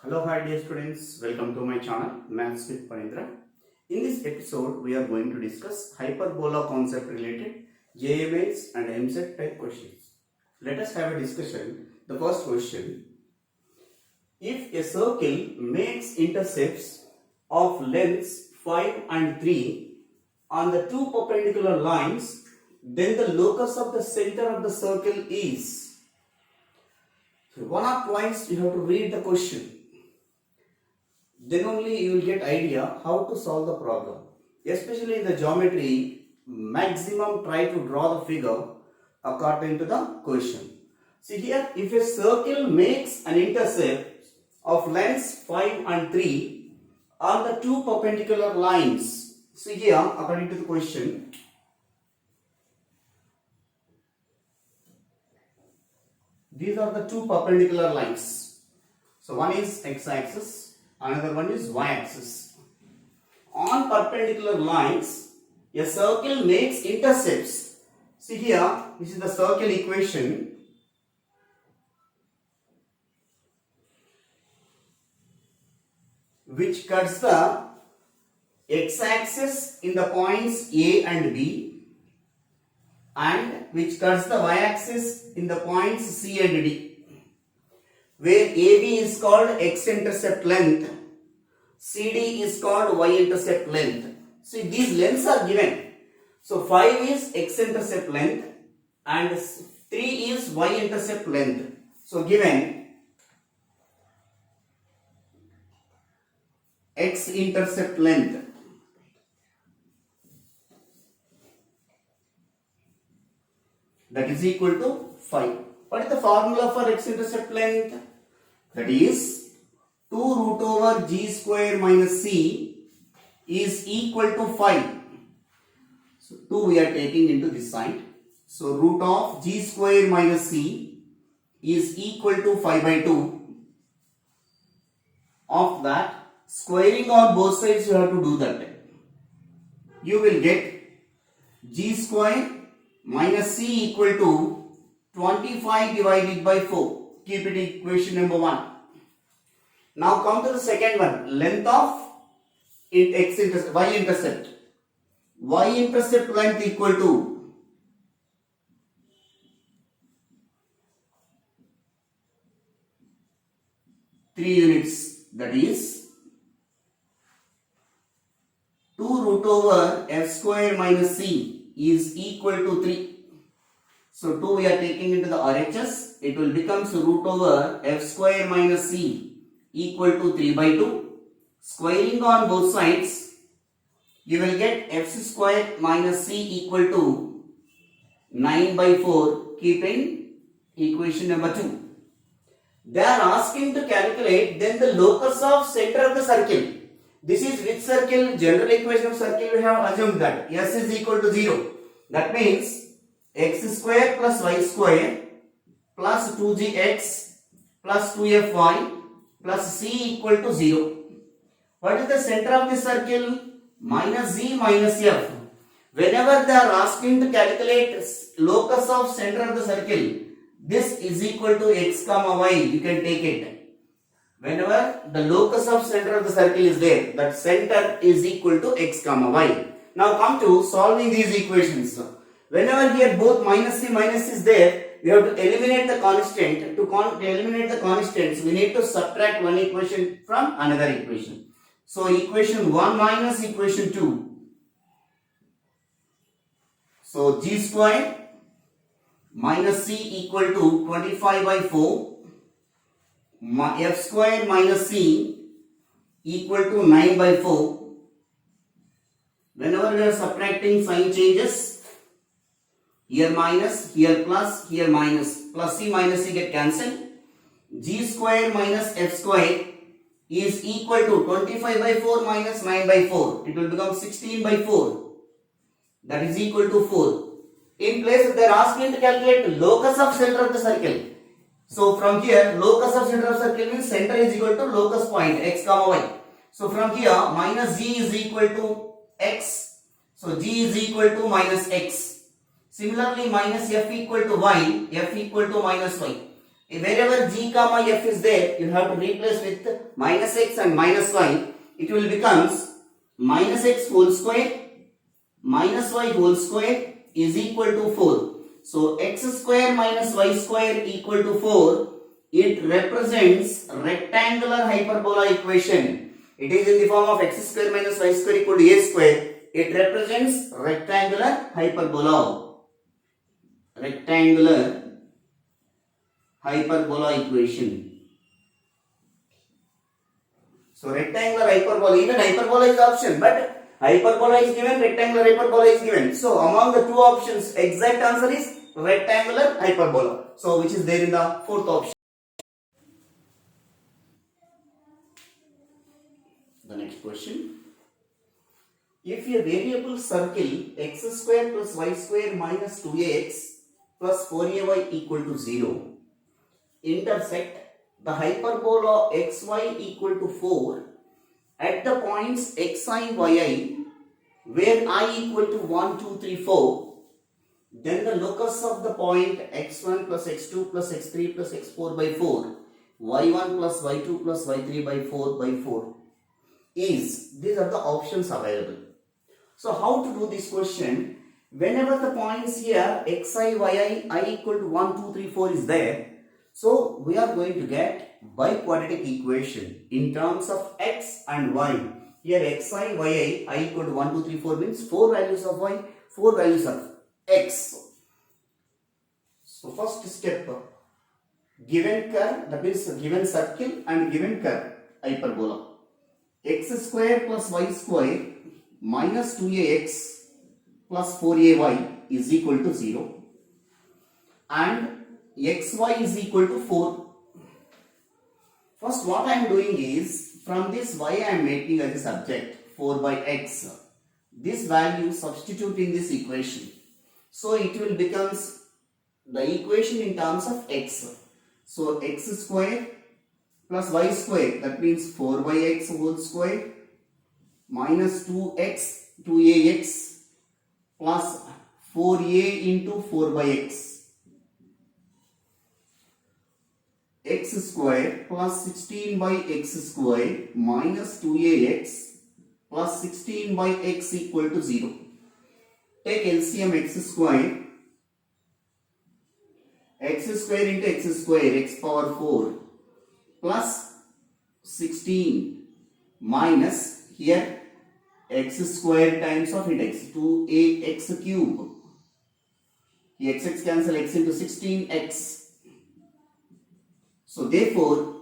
Hello, hi dear students. Welcome to my channel Maths with Panindra. In this episode, we are going to discuss hyperbola concept related JMAs and MZ type questions. Let us have a discussion. The first question: if a circle makes intercepts of lengths 5 and 3 on the two perpendicular lines, then the locus of the center of the circle is. So one or twice you have to read the question. Then only you will get idea how to solve the problem. Especially in the geometry, maximum try to draw the figure according to the question. See here, if a circle makes an intercept of lengths 5 and 3 on the two perpendicular lines. See here, according to the question, these are the two perpendicular lines. So one is x-axis, another one is y-axis. On perpendicular lines, a circle makes intercepts. See here, this is the circle equation. Which cuts the x-axis in the points A and B, and which cuts the y-axis in the points C and D, where AB is called x-intercept length, CD is called y-intercept length. See, these lengths are given. So 5 is x-intercept length and 3 is y-intercept length. So given x-intercept length that is equal to 5. What is the formula for x-intercept length? That is 2 root over g square minus c is equal to 5. So 2 we are taking into this side. So root of g square minus c is equal to 5 by 2. Of that, squaring on both sides you have to do that. You will get g square minus c equal to 25 divided by 4. Keep it equation number 1. Now come to the second one. Length of y-intercept. Y-intercept length equal to 3 units. That is 2 root over f square minus c is equal to 3. So 2 we are taking into the RHS. It will become root over f square minus c equal to 3 by 2. Squaring on both sides, you will get f square minus c equal to 9 by 4. Keeping equation number 2. They are asking to calculate then the locus of center of the circle. This is which circle? General equation of circle we have assumed that s is equal to 0. That means x square plus y square plus 2gx plus 2fy plus c equal to 0. What is the center of the circle? Minus z minus f. Whenever they are asking to calculate locus of center of the circle, this is equal to x comma y. You can take it. Whenever the locus of center of the circle is there, that center is equal to x comma y. Now come to solving these equations. Whenever here both minus c is there, we have to eliminate the constant. To eliminate the constants, we need to subtract one equation from another equation. So equation 1 minus equation 2. So g square minus c equal to 25 by 4. F square minus c equal to 9 by 4. Whenever we are subtracting, sign changes. Here minus, here plus, here minus. Plus c minus c get cancelled. G square minus f square is equal to 25 by 4 minus 9 by 4. It will become 16 by 4. That is equal to 4. In place, they are asking to calculate the locus of center of the circle. So from here, locus of center of circle means center is equal to locus point x comma y. So from here, minus g is equal to x. So g is equal to minus x. Similarly, minus f equal to y, f equal to minus y. Wherever g comma f is there, you have to replace with minus x and minus y. It will becomes minus x whole square minus y whole square is equal to 4. So x square minus y square equal to 4. It represents rectangular hyperbola equation. It is in the form of x square minus y square equal to a square. It represents rectangular hyperbola. Rectangular hyperbola equation. So rectangular hyperbola, even hyperbola is option, but hyperbola is given, rectangular hyperbola is given. So among the two options, exact answer is rectangular hyperbola. So which is there in the fourth option. The next question. If a variable circle x square plus y square minus 2ax plus 4ay equal to 0 intersect the hyperbola xy equal to 4 at the points xi, yi where I equal to 1, 2, 3, 4, then the locus of the point x1 plus x2 plus x3 plus x4 by 4, y1 plus y2 plus y3 by 4 by 4 is, these are the options available. So how to do this question? Whenever the points here xi, yi, I equal to 1, 2, 3, 4 is there, so we are going to get biquadratic equation in terms of x and y. Here xi, yi, I equal to 1, 2, 3, 4 means 4 values of y, 4 values of x. So first step, given curve, that means given circle and given curve, hyperbola. X square plus y square minus 2ax plus 4ay is equal to 0 and xy is equal to 4. First what I am doing is, from this y I am making as a subject 4 by x. This value substitute in this equation. So it will becomes the equation in terms of x. So x square plus y square, that means 4 by x whole square minus 2ax plus 4a into 4 by x square plus 16 by x square minus 2ax plus 16 by x equal to 0. Take LCM x square into x square, x power 4 plus 16 minus here x square times of it x, 2ax cube. Here x cancel, x into 16x. So therefore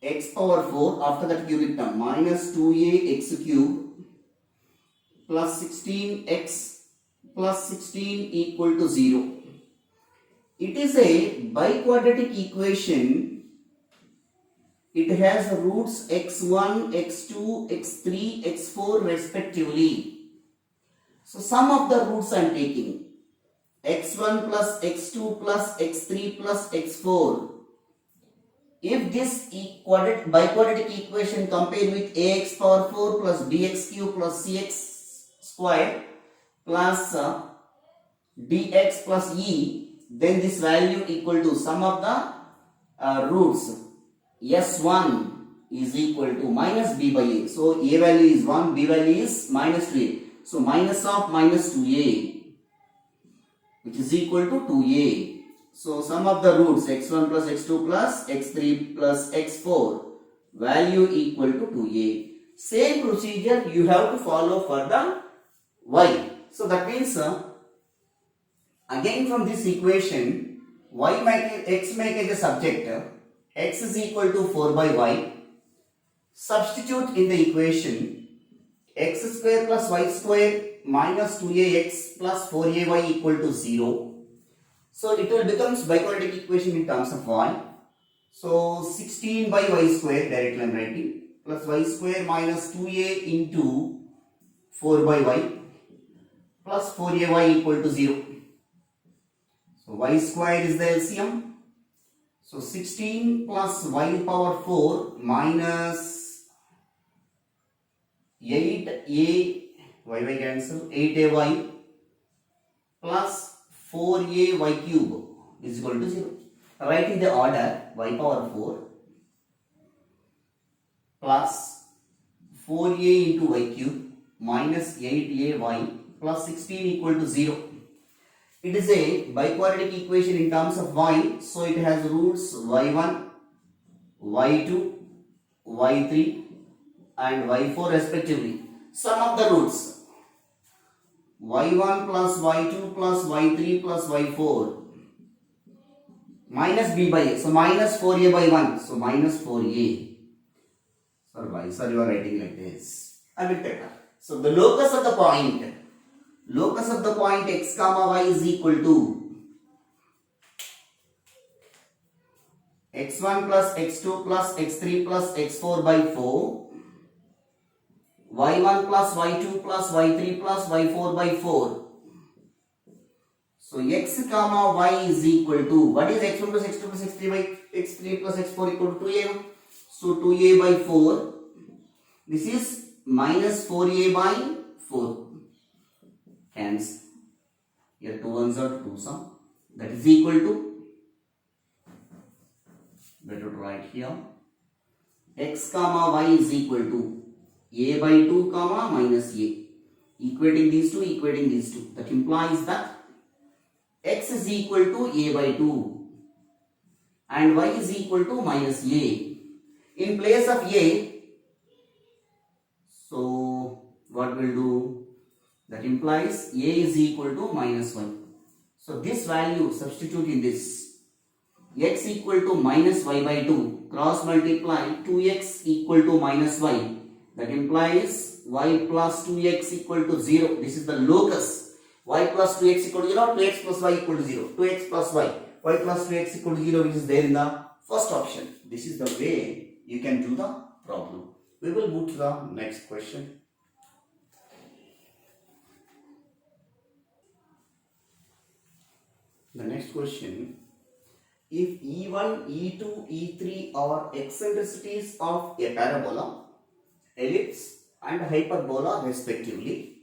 x power 4, after that cubic term, minus 2ax cube plus 16x plus 16 equal to 0. It is a biquadratic equation. It has roots x1, x2, x3, x4 respectively. So sum of the roots I am taking. x1 plus x2 plus x3 plus x4. If this biquadratic equation compared with ax power 4 plus bx cube plus cx square plus dx plus e, then this value equal to sum of the roots. S1 is equal to minus b by a. So a value is 1, b value is minus 2a. So minus of minus 2a, which is equal to 2a. So sum of the roots x1 plus x2 plus x3 plus x4, value equal to 2a. Same procedure you have to follow for the y. So that means again from this equation, x make as a subject, x is equal to 4 by y. Substitute in the equation x square plus y square minus 2ax plus 4ay equal to 0. So it will becomes biquadratic equation in terms of y. So 16 by y square, directly I am writing, plus y square minus 2a into 4 by y plus 4ay equal to 0. So y square is the LCM. So 16 plus y power 4 minus 8a, y cancel, 8ay plus 4ay cube is equal to 0. Write in the order y power 4 plus 4a into y cube minus 8ay plus 16 equal to 0. It is a biquadratic equation in terms of y, so it has roots y1, y2, y3 and y4 respectively. Sum of the roots y1 plus y2 plus y3 plus y4 minus b by a. So minus 4a by 1. So minus 4a. Sir, why sir you are writing like this? I will tell. So the locus of the point x comma y is equal to x1 plus x2 plus x3 plus x4 by 4, y1 plus y2 plus y3 plus y4 by 4. So x comma y is equal to, what is x1 plus x2 plus x3 by x3 plus x4 equal to 2a? So 2a by 4. This is minus 4a by 4. Hence, here 2 ones are 2 sum. That is equal to, better to write here, x comma y is equal to a by 2 comma minus a. Equating these two. That implies that x is equal to a by 2 and y is equal to minus a. In place of a, so what will do? That implies a is equal to minus 1. So this value substitute in this. X equal to minus y by 2. Cross multiply 2x equal to minus y. That implies y plus 2x equal to 0. This is the locus. Y plus 2x equal to 0, 2x plus y equal to 0, 2x plus y plus 2x equal to 0, which is there in the first option. This is the way you can do the problem. We will move to the next question. The next question, if E1, E2, E3 are eccentricities of a parabola, ellipse and hyperbola respectively,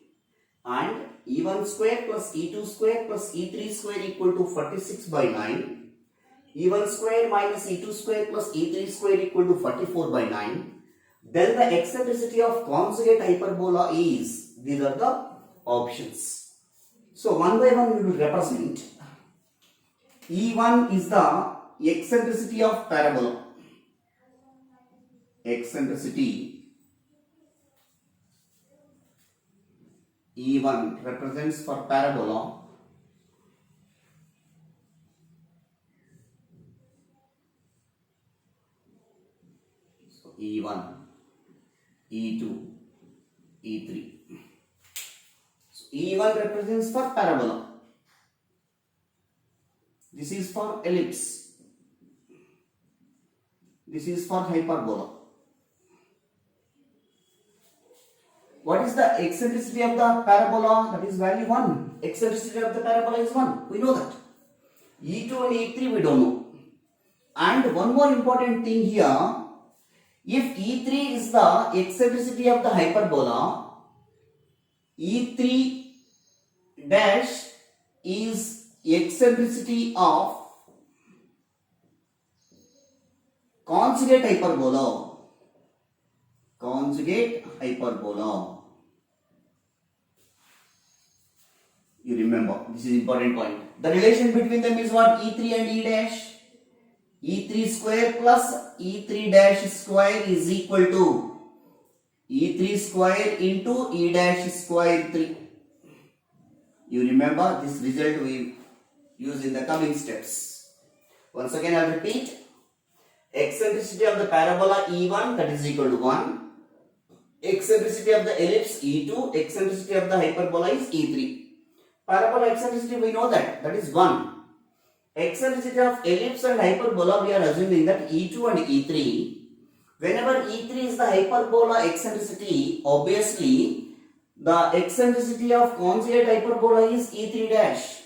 and E1 square plus E2 square plus E3 square equal to 46 by 9, E1 square minus E2 square plus E3 square equal to 44 by 9, then the eccentricity of conjugate hyperbola is, these are the options. So one by one we will represent. E1 is the eccentricity of parabola. Eccentricity E1 represents for parabola. So E1, E2, E3. So E1 represents for parabola. This is for ellipse. This is for hyperbola. What is the eccentricity of the parabola? That is value 1. Eccentricity of the parabola is 1. We know that. E2 and E3 we don't know. And one more important thing here. If E3 is the eccentricity of the hyperbola, E3 dash is eccentricity of conjugate hyperbola. Conjugate hyperbola. You remember, this is important point. The relation between them is what? E3 and E dash. E3 square plus E3 dash square is equal to E3 square into E dash square 3. You remember this result we use in the coming steps. Once again I will repeat. Eccentricity of the parabola E1, that is equal to 1. Eccentricity of the ellipse E2, eccentricity of the hyperbola is E3. Parabola eccentricity we know that is 1. Eccentricity of ellipse and hyperbola we are assuming that E2 and E3. Whenever E3 is the hyperbola eccentricity, obviously the eccentricity of conjugate hyperbola is E3 dash.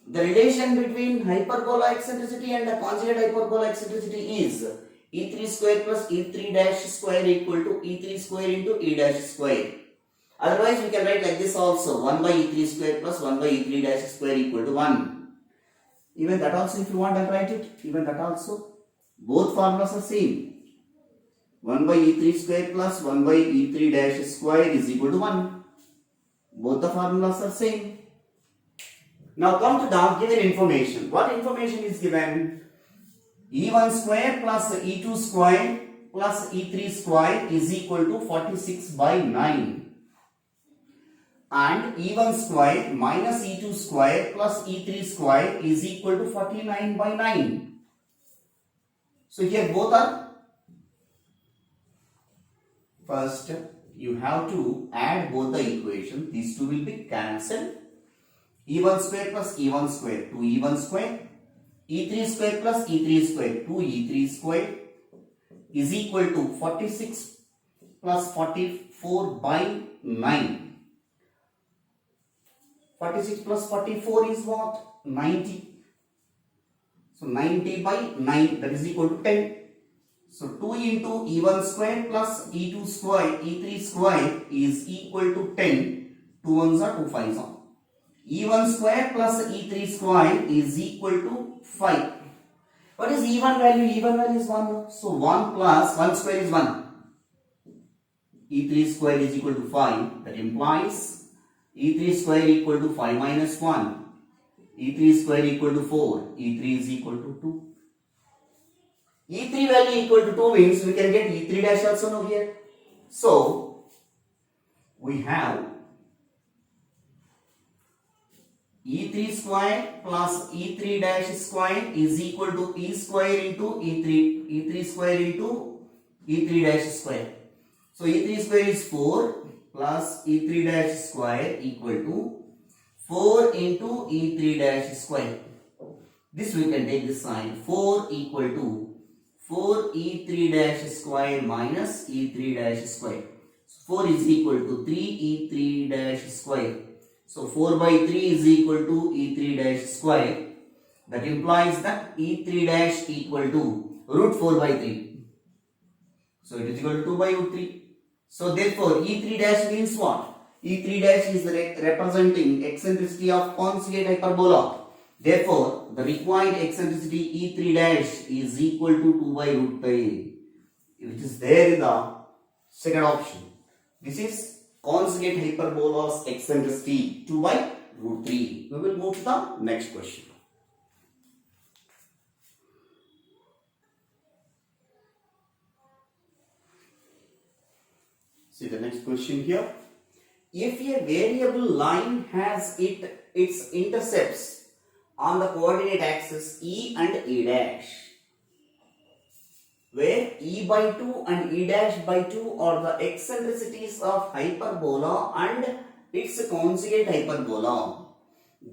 The relation between hyperbola eccentricity and the conjugate hyperbola eccentricity is E3 square plus E3 dash square equal to E3 square into E dash square. Otherwise we can write like this also, 1 by E3 square plus 1 by E3 dash square equal to 1. Even that also, if you want, I'll write it. Even that also. Both formulas are same. 1 by E3 square plus 1 by E3 dash square is equal to 1. Both the formulas are same. Now come to the given information. What information is given? E1 square plus E2 square plus E3 square is equal to 46 by 9. And E1 square minus E2 square plus E3 square is equal to 49 by 9. So here both are. First, you have to add both the equations. These two will be cancelled. E1 square plus E1 square, 2E1 square. E3 square plus E3 square, 2E3 square is equal to 46 plus 44 by 9. 46 plus 44 is what? 90. So 90 by 9, that is equal to 10. So 2 into E1 square plus E2 square, E3 square is equal to 10. 2 ones are 2 5s are. E1 square plus E3 square is equal to 5. What is E1 value? E1 value is 1. So 1 plus 1 square is 1. E3 square is equal to 5. That implies E3 square equal to 5 minus 1. E3 square equal to 4. E3 is equal to 2. E3 value equal to 2 means we can get E3 dash also now here. So we have E3 square plus E3 dash square is equal to E square into E3. E3 square into E3 dash square. So E3 square is 4 plus E3 dash square equal to 4 into E3 dash square. This we can take this side. 4 equal to 4 E3 dash square minus E3 dash square. So 4 is equal to 3 E3 dash square. So 4 by 3 is equal to E3 dash square. That implies that E3 dash equal to root 4 by 3. So it is equal to 2 by root 3. So therefore E3 dash means what? E3 dash is representing eccentricity of conjugate hyperbola. Therefore, the required eccentricity E3 dash is equal to 2 by root 3, which is there in the second option. This is conjugate hyperbola's eccentricity 2 by root 3. We will move to the next question. See the next question here. If a variable line has its intercepts on the coordinate axis E and E dash, where E by 2 and E dash by 2 are the eccentricities of hyperbola and its conjugate hyperbola,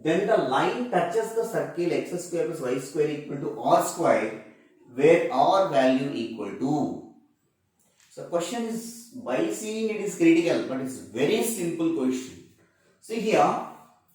then the line touches the circle x square plus y square equal to r square, where r value equal to. So question is, by seeing it is critical, but it's very simple question. See here,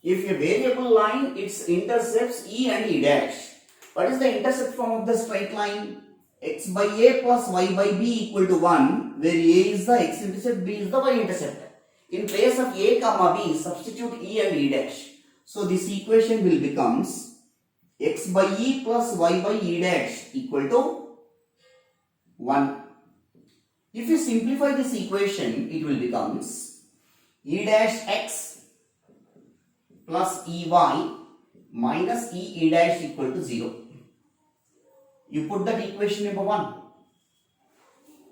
if a variable line its intercepts E and E dash, what is the intercept form of the straight line? X by A plus y by B equal to 1, where A is the x-intercept, B is the y-intercept. In place of A comma B, substitute E and E dash. So this equation will becomes x by E plus y by E dash equal to 1. If you simplify this equation, it will becomes E dash x plus EY minus E dash equal to 0. You put that equation number 1.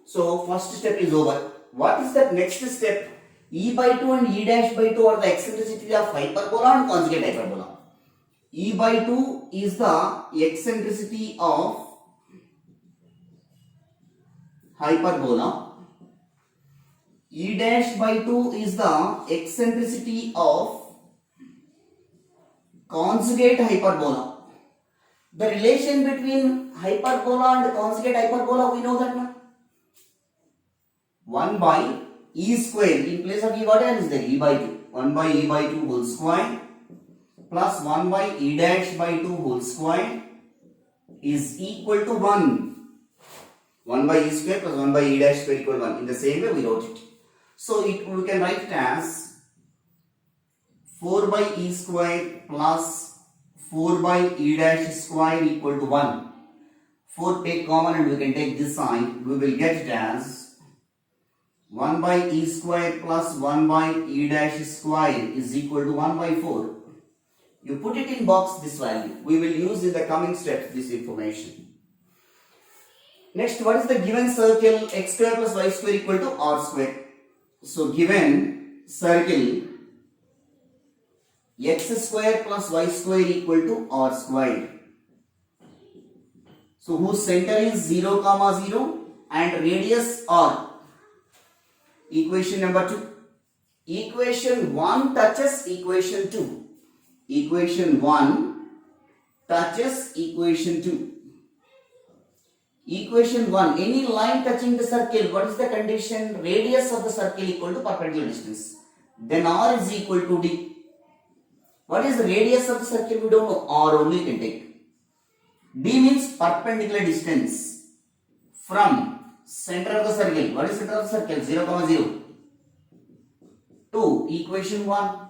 So first step is over. What is that next step? E by 2 and E dash by 2 are the eccentricity of hyperbola and conjugate hyperbola. E by 2 is the eccentricity of hyperbola. E dash by 2 is the eccentricity of conjugate hyperbola. The relation between hyperbola and conjugate hyperbola, we know that now. 1 by E square, in place of E what is there? E by 2. 1 by E by 2 whole square plus 1 by E dash by 2 whole square is equal to 1. 1 by E square plus 1 by E dash square equal to 1. In the same way we wrote it. So we can write it as 4 by E square plus 4 by e dash square equal to 1. 4 take common and we can take this side. We will get it as 1 by e square plus 1 by e dash square is equal to 1 by 4. You put it in box this value. We will use in the coming steps this information. Next, what is the given circle x square plus y square equal to r square? So, given circle x square plus y square equal to r square. So, whose center is 0, 0 and radius r. Equation number 2. Equation 1 touches equation 2. Equation 1 touches equation 2. Equation 1, any line touching the circle, what is the condition? Radius of the circle equal to perpendicular distance. Then r is equal to d. What is the radius of the circle? We don't know. R only can take. D means perpendicular distance from center of the circle. What is center of the circle? 0, 0. To equation 1.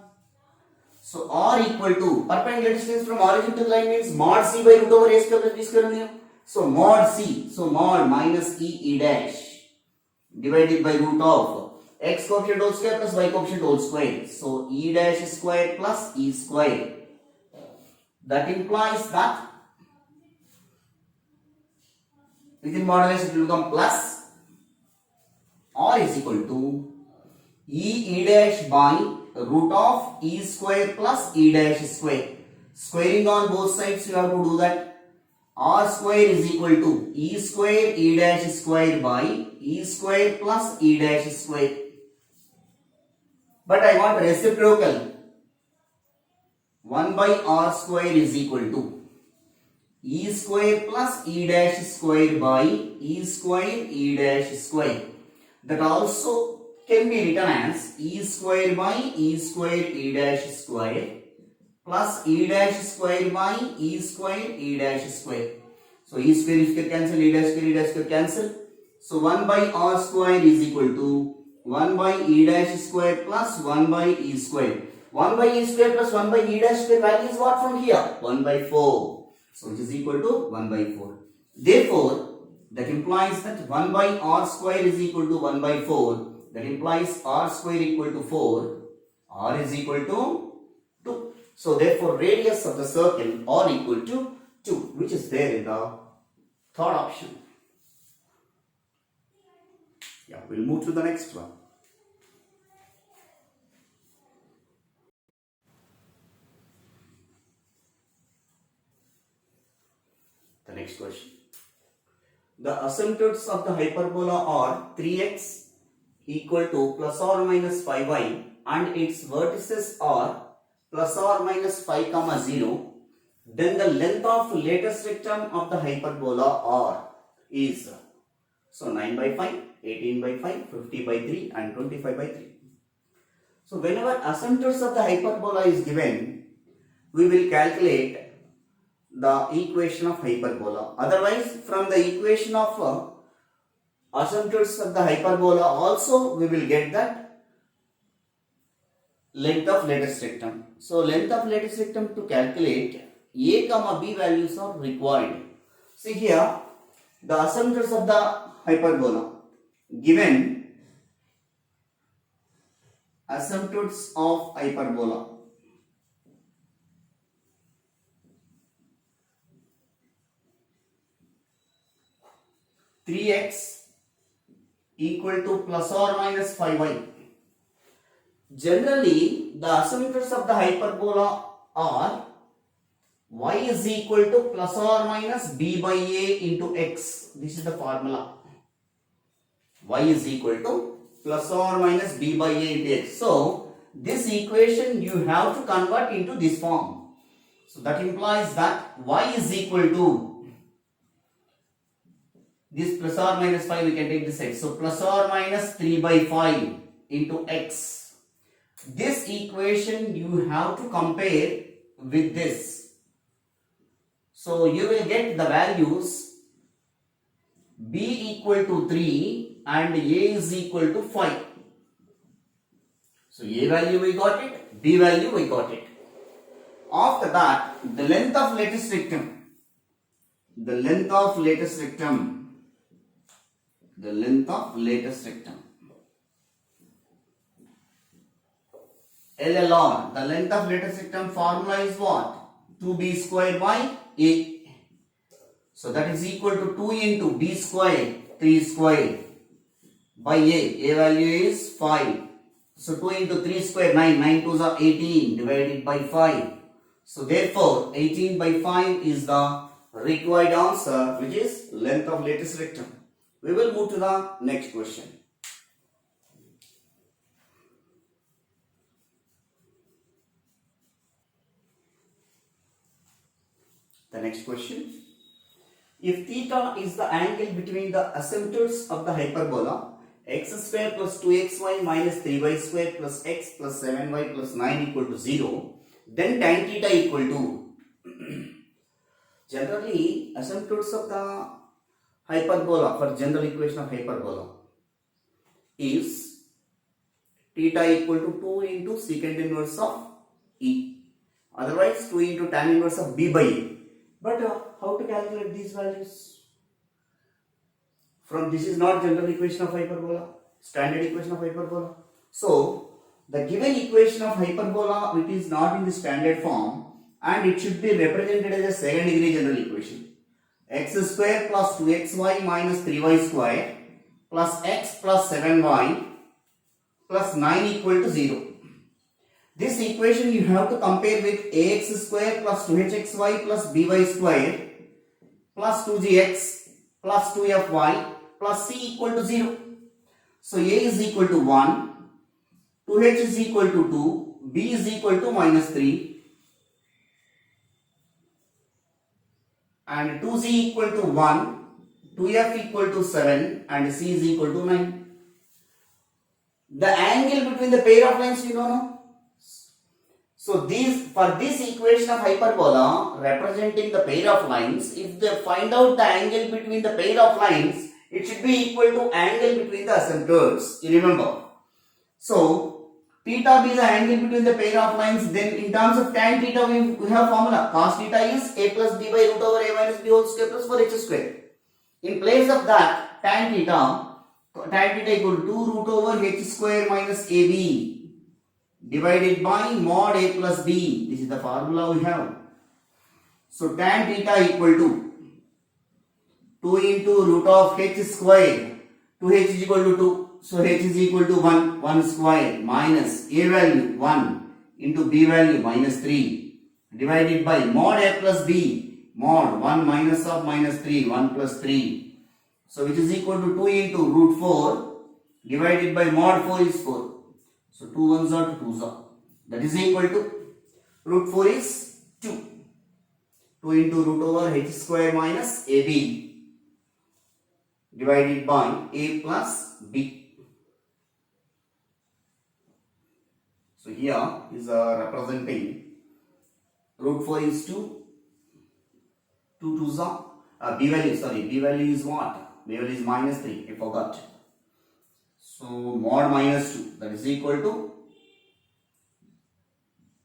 So r equal to perpendicular distance from origin to the line means mod c by root over a square plus b square. So mod c, so mod minus e dash divided by root of x coefficient whole square plus y coefficient whole square. So e dash square plus e square. That implies that within modulus it will become plus r is equal to e dash by root of e square plus e dash square. Squaring on both sides you have to do that. R square is equal to e square e dash square by e square plus e dash square. But I want reciprocal. 1 by r square is equal to e square plus e dash square by e square e dash square. That also can be written as e square by e square e dash square plus e dash square by e square e dash square. So e square cancel, e dash square cancel. So 1 by r square is equal to 1 by e dash square plus 1 by e square. 1 by e square plus 1 by e dash square value is what from here? 1 by 4. So it is equal to 1 by 4. Therefore, that implies that 1 by r square is equal to 1 by 4. That implies r square equal to 4. R is equal to 2. So therefore radius of the circle r equal to 2, which is there in the third option. Yeah, we'll move to the next one. The next question. The asymptotes of the hyperbola are 3x equal to plus or minus 5y and its vertices are plus or minus 5 comma 0. Then the length of latest rectum of the hyperbola r is, so 9 by 5, 18 by 5, 50 by 3 and 25 by 3. So whenever asymptotes of the hyperbola is given, we will calculate the equation of hyperbola. Otherwise, from the equation of asymptotes of the hyperbola also we will get that length of latest rectum. So length of latest rectum to calculate a comma b values are required. See here, the asymptotes of the hyperbola. Given asymptotes of hyperbola. (3x) equal to plus or minus 5y. Generally, the asymptotes of the hyperbola are y is equal to plus or minus b by a into x. This is the formula. Y is equal to plus or minus b by a into x. So, this equation you have to convert into this form. So, that implies that y is equal to this plus or minus 5, we can take this x. So, plus or minus 3 by 5 into x. This equation you have to compare with this. So, you will get the values b equal to 3 and a is equal to 5. So, a value we got it, b value we got it. After that, the length of lattice rectum. The length of lattice rectum. The length of lattice rectum. LLR. The length of lattice rectum formula is what? 2b square by a. So that is equal to 2 into b square, 3 square by a. A value is 5. So 2 into 3 square, 9. 9 2s are 18 divided by 5. So therefore 18 by 5 is the required answer, which is length of lattice rectum. We will move to the next question. The next question. If theta is the angle between the asymptotes of the hyperbola x square plus 2xy minus 3y square plus x plus 7y plus 9 equal to 0, then tan theta equal to generally asymptotes of the hyperbola for general equation of hyperbola is theta equal to 2 into secant inverse of e, otherwise 2 into tan inverse of b by a. But how to calculate these values? From this is not general equation of hyperbola, standard equation of hyperbola. So the given equation of hyperbola, which is not in the standard form, and it should be represented as a second degree general equation. X square plus 2xy minus 3y square plus x plus 7y plus 9 equal to 0. This equation you have to compare with ax square plus 2hxy plus by square plus 2gx plus 2fy plus c equal to 0. So a is equal to 1, 2h is equal to 2, b is equal to minus 3 and 2z equal to 1, 2f equal to 7 and c is equal to 9. The angle between the pair of lines you know now. So for this equation of hyperbola representing the pair of lines, if they find out the angle between the pair of lines, it should be equal to angle between the asymptotes. You remember. So theta be the angle between the pair of lines. Then in terms of tan theta we have formula. Cos theta is a plus b by root over a minus b whole square plus 4h square. In place of that, tan theta equal to 2 root over h square minus ab divided by mod a plus b. This is the formula we have. So tan theta equal to 2 into root of h square. 2h is equal to 2. So h is equal to 1 square minus a value 1 into b value minus 3 divided by mod a plus b. Mod 1 minus of minus 3, 1 plus 3. So which is equal to 2 into root 4 divided by mod 4 is 4. So 2 ones are 2 2s are. That is equal to root 4 is 2. 2 into root over h square minus ab divided by a plus b. So here is representing root 4 is 2. 2 2s are. B value is what? B value is minus 3. I forgot. So mod minus 2, that is equal to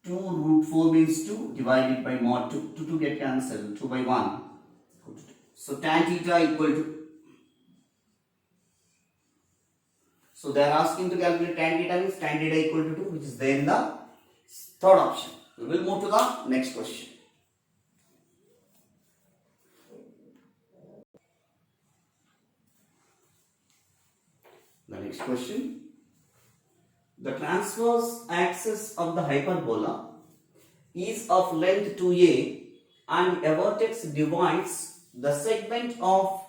2 root 4 means 2 divided by mod 2. 2 get cancelled. 2 by 1. So tan theta equal to. So they are asking to calculate tan theta means tan theta equal to 2, which is there in the third option. We will move to the next question. The next question. The transverse axis of the hyperbola is of length 2a and a vertex divides the segment of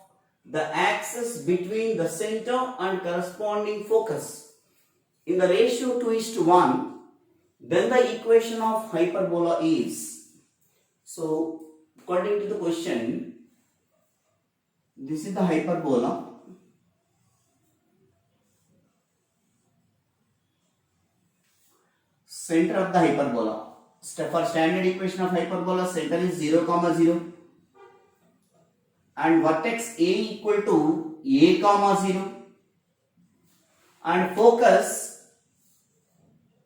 the axis between the center and corresponding focus in the ratio 2:1, then the equation of hyperbola is. So according to the question, this is the hyperbola. Center of the hyperbola. For standard equation of hyperbola, center is 0, 0 and vertex A equal to a, 0 and focus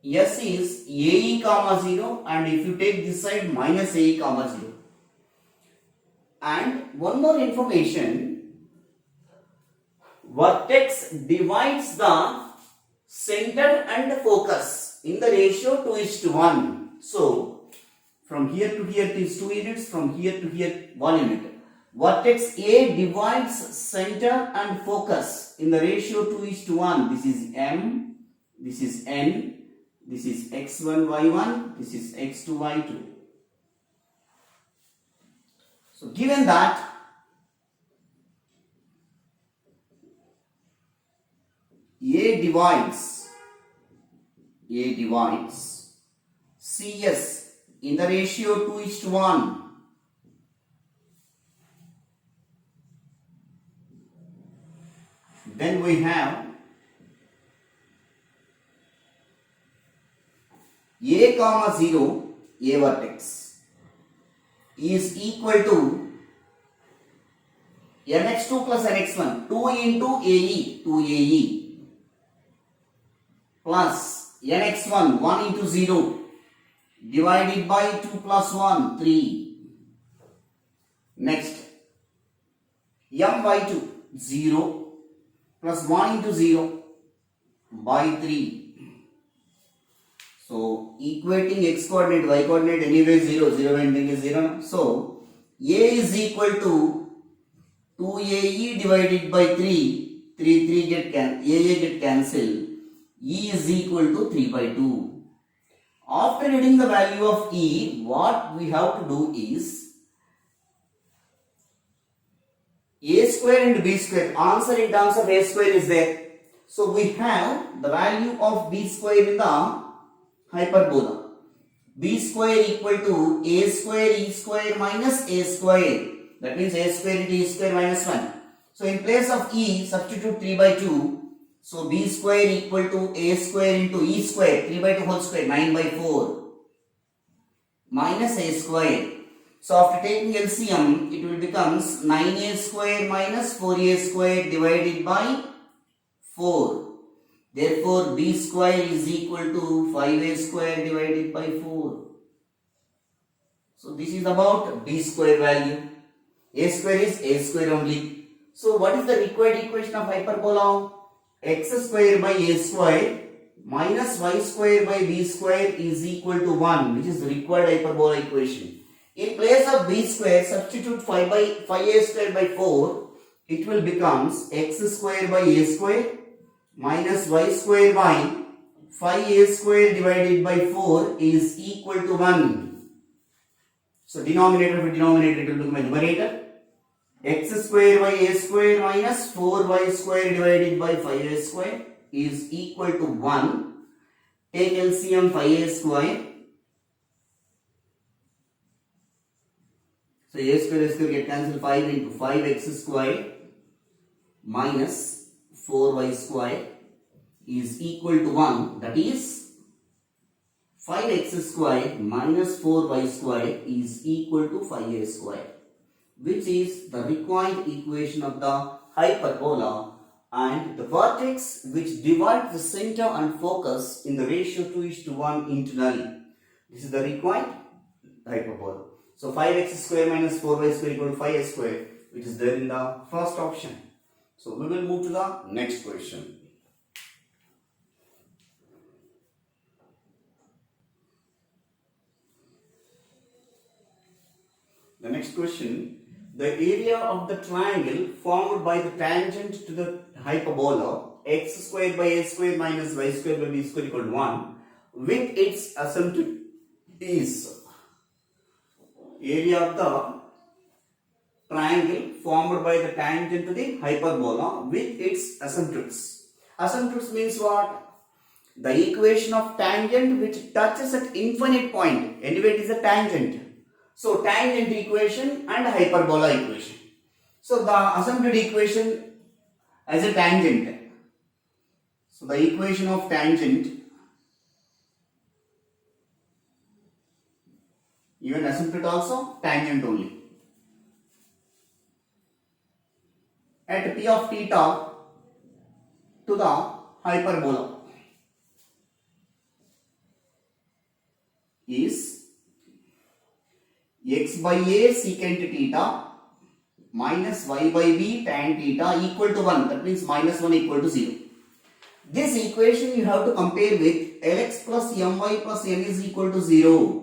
S is AE comma 0, and if you take this side minus AE comma 0. And one more information, vertex divides the center and focus in the ratio 2:1. So from here to here it is 2 units, from here to here 1 unit. Vertex A divides center and focus in the ratio 2:1. This is M, this is N, this is x1, y1, this is x2, y2. So given that A divides CS in the ratio 2:1, then we have A comma 0, A vertex, is equal to nx2 plus nx1, 2 into AE, 2AE, plus nx1, 1 into 0, divided by 2 plus 1, 3. Next, my2, 0, plus 1 into 0, by 3. So, equating x coordinate, y coordinate, anyway 0, 0 ending is 0. So, A is equal to 2AE divided by 3, 3 get AA get cancelled, E is equal to 3 by 2. After getting the value of E, what we have to do is A square and B square, answer in terms of A square is there. So, we have the value of B square in the hyperbola. B square equal to A square E square minus A square. That means A square into E square minus 1. So in place of E, substitute 3 by 2. So B square equal to A square into E square, 3 by 2 whole square, 9 by 4. Minus A square. So after taking LCM, it will becomes 9A square minus 4A square divided by 4. Therefore, B square is equal to 5A square divided by 4. So, this is about B square value. A square is A square only. So, what is the required equation of hyperbola? X square by A square minus Y square by B square is equal to 1, which is the required hyperbola equation. In place of B square, substitute 5A square by 4. It will becomes X square by A square minus Y square by 5A square divided by 4 is equal to 1. So denominator with denominator it will become a numerator. X square by A square minus 4Y square divided by 5A square is equal to 1. Take LCM 5A square. So A square get cancelled, 5 into 5x square minus 4y square is equal to 1. That is 5x square minus 4y square is equal to 5a square, which is the required equation of the hyperbola, and the vertex which divides the center and focus in the ratio 2:1 internally. This is the required hyperbola. So 5x square minus 4y square equal to 5a square, which is there in the first option. So we will move to the next question. The next question, the area of the triangle formed by the tangent to the hyperbola x square by a square minus y square by b square equal to 1 with its asymptote is area of the triangle formed by the tangent to the hyperbola with its asymptotes. Asymptotes means what? The equation of tangent which touches at infinite point. Anyway, it is a tangent. So, tangent equation and hyperbola equation. So, the asymptote equation as a tangent. So, the equation of tangent, even asymptote also tangent only. At P of theta to the hyperbola. x by a secant theta minus y by b tan theta equal to 1. That means minus 1 equal to 0. This equation you have to compare with Lx plus My plus N is equal to 0.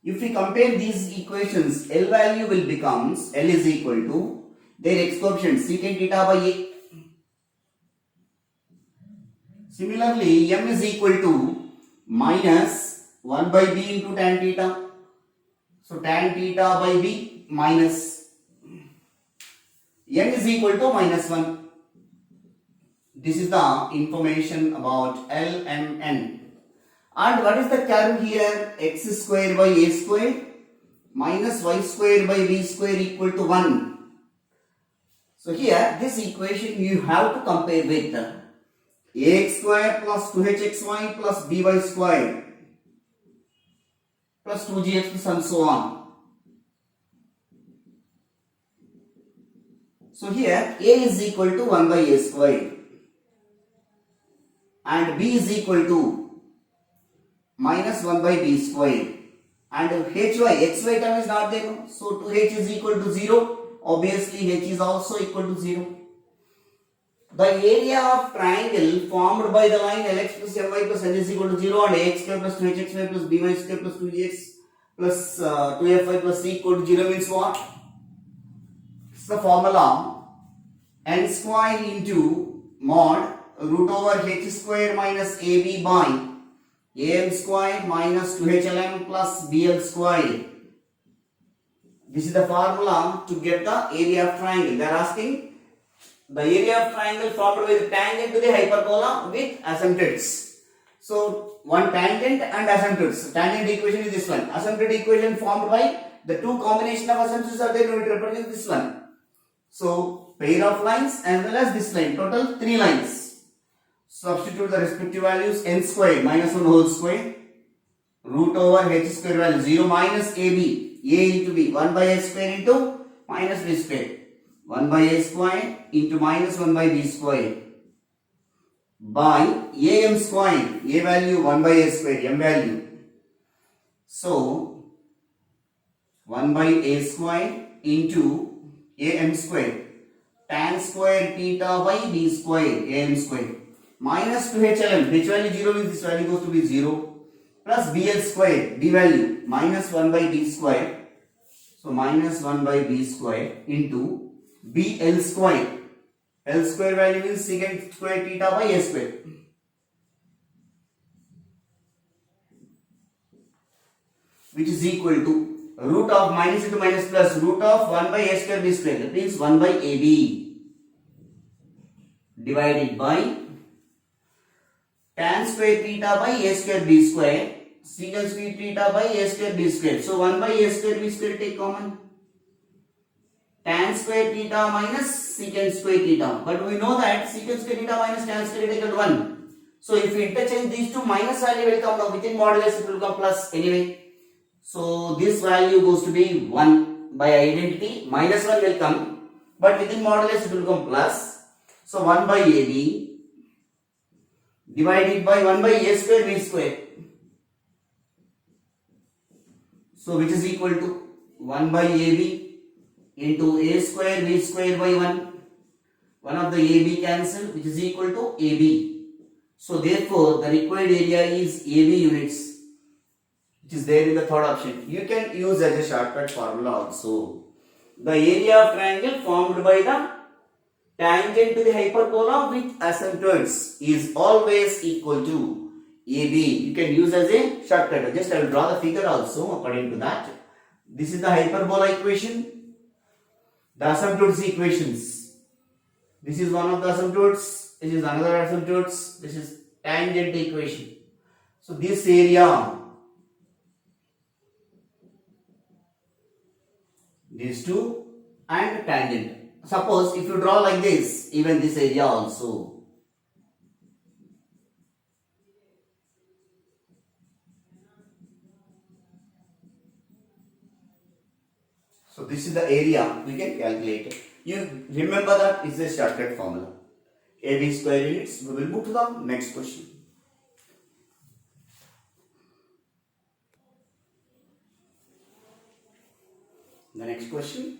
If we compare these equations, L value will becomes L is equal to their x coefficient secant theta by a. Similarly, M is equal to minus 1 by b into tan theta. So tan theta by b minus N is equal to minus 1. This is the information about L, M, N. And what is the term here? X square by a square minus y square by b square equal to 1. So here this equation you have to compare with ax square plus 2hxy plus by square plus 2gx plus and so on. So here a is equal to 1 by a square and b is equal to minus 1 by b square, and xy term is not there, so 2h is equal to 0. Obviously h is also equal to 0. The area of triangle formed by the line Lx plus My plus N is equal to 0 and ax square plus 2hxy plus by square plus 2gx plus 2fy plus c equal to 0 means what? It's the formula n square into mod root over h square minus ab by am square minus 2hlm plus bl square. This is the formula to get the area of triangle. They are asking the area of triangle formed by the tangent to the hyperbola with asymptotes. So one tangent and asymptotes. Tangent equation is this one. Asymptote equation formed by the two combination of asymptotes are there. It represents this one. So pair of lines as well as this line. Total 3 lines. Substitute the respective values. N square minus 1 whole square root over h square value 0 minus ab a into b 1 by a square into minus b square 1 by a square into minus 1 by b square by am square, a value 1 by a square, m value. So 1 by a square into am square tan square theta by b square am square minus 2hlm, h value 0 means this value goes to be 0 plus bl square, b value minus 1 by b square, so minus 1 by b square into bl square, l square value means secant square theta by a square. Which is equal to root of minus into minus plus root of 1 by a square b square, that means 1 by ab divided by tan square theta by a square b square secant square theta by a square b square. So 1 by a square b square take common. Tan square theta minus secant square theta. But we know that secant square theta minus tan square theta equal to 1. So if we interchange these two, minus value will come now. Within modulus it will come plus anyway. So this value goes to be 1 by identity. Minus 1 will come. But within modulus it will come plus. So 1 by AB divided by 1 by a square b square. So which is equal to 1 by AB into a square b square by 1. One of the AB cancel, which is equal to AB. So therefore the required area is AB units, which is there in the third option. You can use as a shortcut formula also. The area of triangle formed by the tangent to the hyperbola with asymptotes is always equal to AB. You can use as a shortcut. Just I will draw the figure also according to that. This is the hyperbola equation. The asymptotes equations. This is one of the asymptotes. This is another asymptotes. This is tangent equation. So this area, these two and tangent. Suppose if you draw like this, even this area also. So this is the area we can calculate. You remember that is a shortcut formula. AB square units. We will move to the next question. The next question.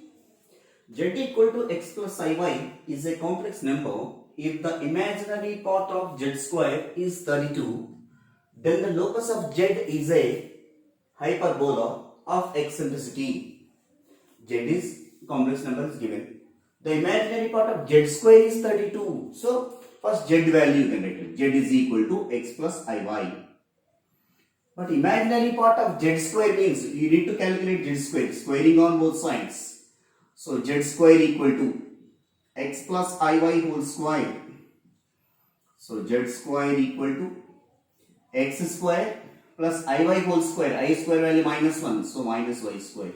Z equal to x plus iy is a complex number if the imaginary part of z square is 32, then the locus of z is a hyperbola of eccentricity. Z is complex number is given. The imaginary part of z square is 32. So first z value you can write. Z is equal to x plus iy. But imaginary part of z square means you need to calculate z square, squaring on both sides. So z square equal to x plus iy whole square. So z square equal to x square plus iy whole square. I square value minus 1. So minus y square.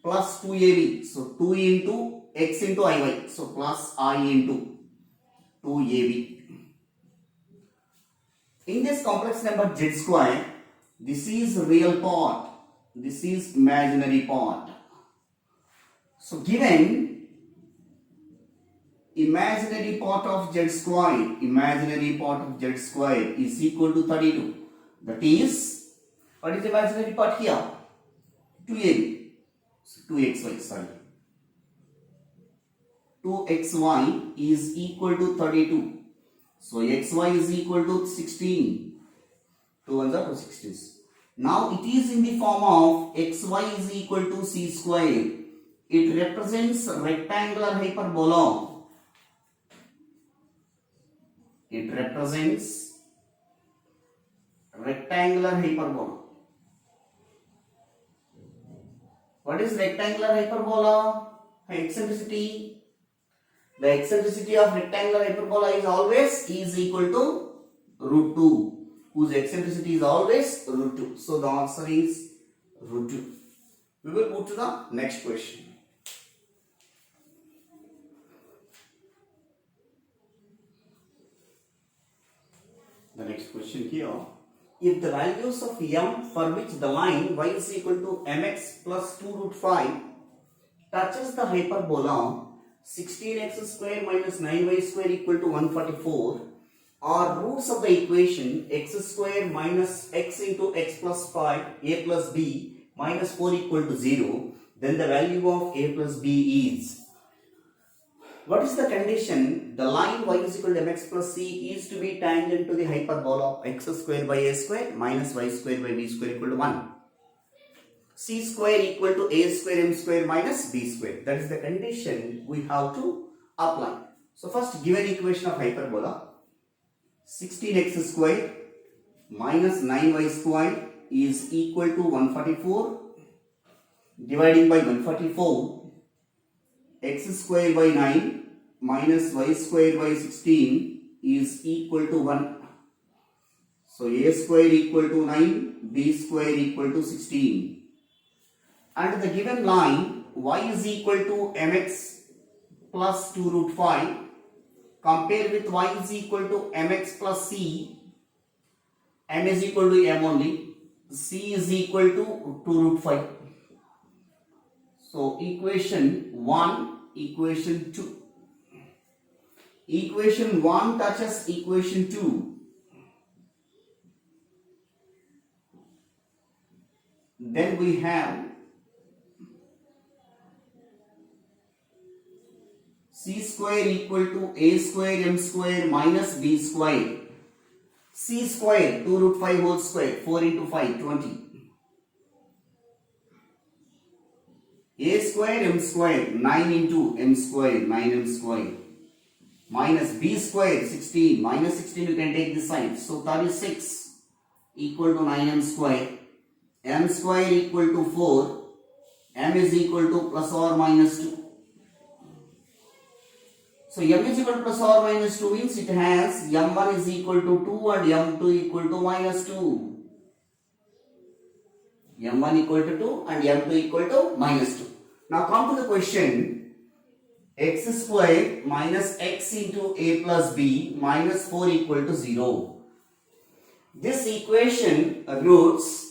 Plus 2ab. So 2 into x into iy. So plus I into 2ab. In this complex number z square, this is real part. This is imaginary part. So given imaginary part of z square is equal to 32. That is, what is imaginary part here? 2ab. So 2xy, sorry. 2xy is equal to 32. So xy is equal to 16. 2 ones are 2 16s. Now it is in the form of xy is equal to c square. It represents rectangular hyperbola. It represents rectangular hyperbola. What is rectangular hyperbola? Eccentricity. The eccentricity of rectangular hyperbola is always equal to root 2, whose eccentricity is always root 2. So the answer is root 2. We will move to the next question. The next question here. If the values of m for which the line y is equal to mx plus 2 root 5 touches the hyperbola 16x square minus 9y square equal to 144 are roots of the equation x square minus x into x plus 5 a plus b minus 4 equal to 0, then the value of a plus b is. What is the condition? The line y is equal to mx plus c is to be tangent to the hyperbola of x square by a square minus y square by b square equal to 1. C square equal to a square m square minus b square. That is the condition we have to apply. So first, given equation of hyperbola, 16x square minus 9y square is equal to 144. Dividing by 144, x square by 9 minus y square by 16 is equal to 1. So a square equal to 9, b square equal to 16. And the given line y is equal to mx plus 2 root 5, compare with y is equal to mx plus c, m is equal to m only, c is equal to 2 root 5. So equation 1, equation 2. Equation 1 touches equation 2. Then we have c square equal to a square m square minus b square. C square 2 root 5 whole square, 4 into 5 20. A square m square 9 into m square 9m square minus b square 16 minus 16 you can take this side. So 36 equal to 9m square. M square equal to 4. M is equal to plus or minus 2. So m is equal to plus or minus 2 means it has m1 is equal to 2 and m2 equal to minus 2. m1 equal to 2 and m2 equal to minus 2. Now come to the question. X square minus x into a plus b minus 4 equal to 0. This equation roots,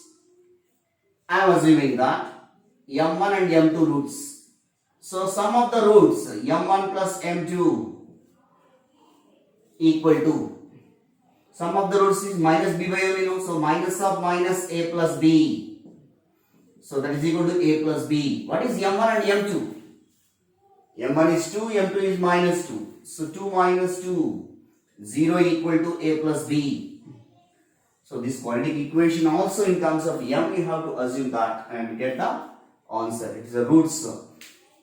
I am assuming that m1 and m2 roots. So sum of the roots m1 plus m2 equal to, sum of the roots is minus b by a, so minus of minus a plus b. So that is equal to a plus b. What is m1 and m2? m1 is 2, m2 is minus 2. So 2 minus 2, 0 equal to a plus b. So this quadratic equation also in terms of m, we have to assume that and get the answer. It is the roots.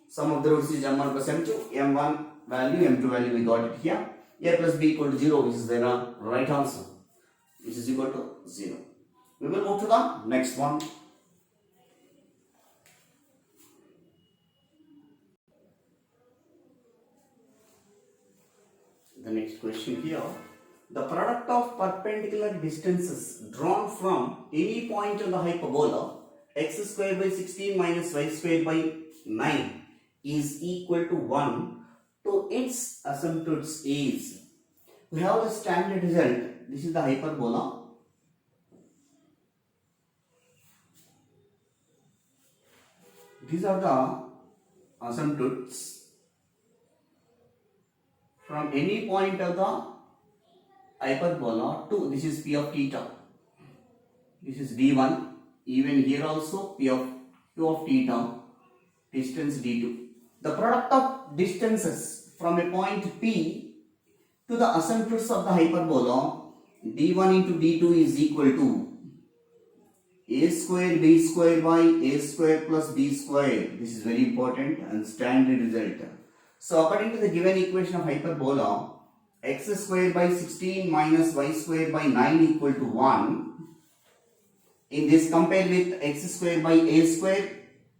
Sum of the roots is m1 plus m2. m1 value, m2 value, we got it here. A plus b equal to 0, which is the right answer, which is equal to 0. We will move to the next one. The next question here. The product of perpendicular distances drawn from any point on the hyperbola x squared by 16 minus y squared by 9 is equal to 1 to its asymptotes is. We have the standard result. This is the hyperbola. These are the asymptotes from any point of the hyperbola to, this is p of theta, this is d1, even here also p of q of theta, distance d2. The product of distances from a point p to the asymptotes of the hyperbola d1 into d2 is equal to a square b square by a square plus b square. This is very important and standard result. So according to the given equation of hyperbola, x square by 16 minus y square by 9 equal to 1. In this, compare with x square by a square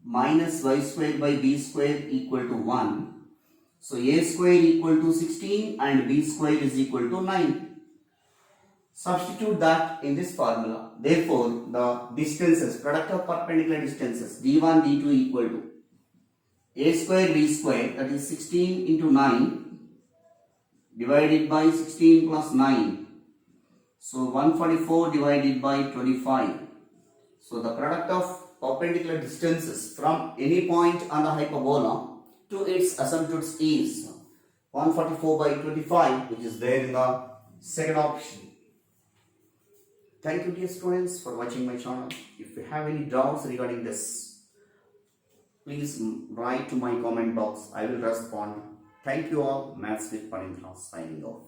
minus y square by b square equal to 1. So a square equal to 16 and b square is equal to 9. Substitute that in this formula. Therefore, the distances, product of perpendicular distances d1, d2 equal to a square b square, that is 16 into 9 divided by 16 plus 9. So 144 divided by 25. So the product of perpendicular distances from any point on the hyperbola to its asymptotes is 144 by 25, which is there in the second option. Thank you dear students for watching my channel. If you have any doubts regarding this, please write to my comment box. I will respond. Thank you all. Maths with Panindra signing off.